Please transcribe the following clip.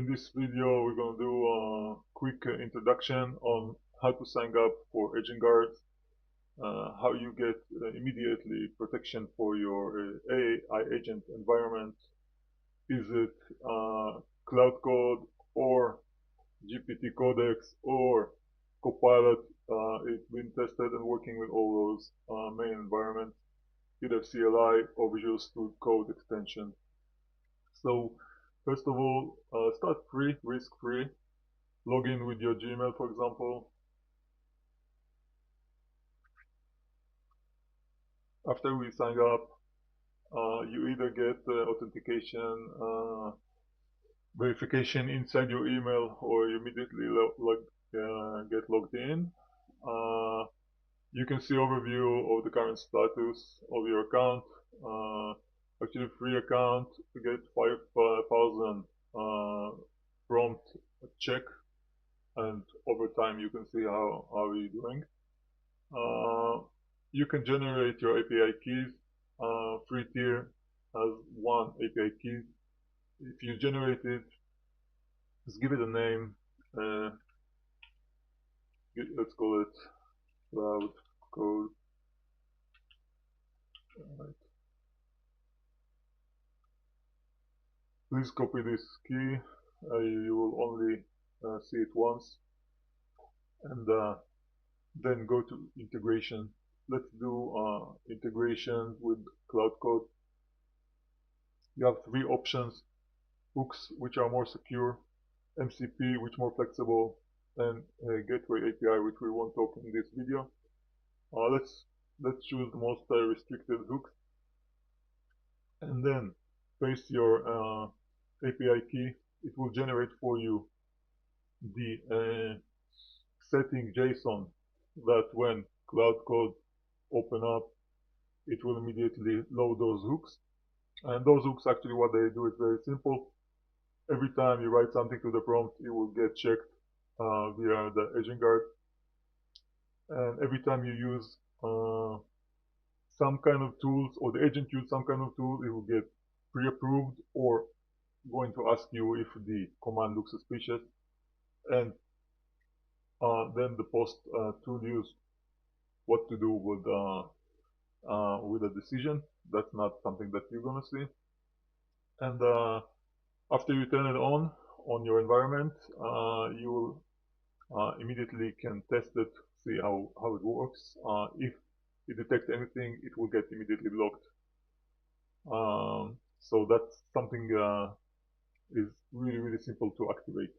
In this video, we're going to do a quick introduction on how to sign up for Agentguards, how you get immediately protection for your AI agent environment. Is it Claude Code or GPT Codex or Copilot? It's been tested and working with all those main environments, either CLI or Visual Studio Code extension. So first of all, start free, risk-free. Log in with your Gmail, for example. After we sign up, you either get authentication, verification inside your email, or you immediately get logged in. You can see overview of the current status of your account. Actually, free account, you get 5,000 prompt check, and over time you can see how you're doing. You can generate your API keys. Free tier has one API key. If you generate it, just give it a name. Let's call it Claude Code. Right. Please copy this key. You will only see it once, and then go to integration. Let's do integration with Claude Code. You have three options: hooks, which are more secure; MCP, which more flexible; and gateway API, which we won't talk in this video. Let's choose the most restricted hooks, and then paste your API key. It will generate for you the setting JSON that when Claude Code open up, it will immediately load those hooks. And those hooks, actually what they do is very simple. Every time you write something to the prompt, it will get checked via the Agentguard. And every time you use some kind of tools, or the agent use some kind of tool, it will get pre-approved or going to ask you if the command looks suspicious. And then the post tool use what to do with a decision. That's not something that you're gonna see. And after you turn it on your environment, you will immediately can test it, see how it works. If it detects anything, it will get immediately blocked. So that's something is really simple to activate.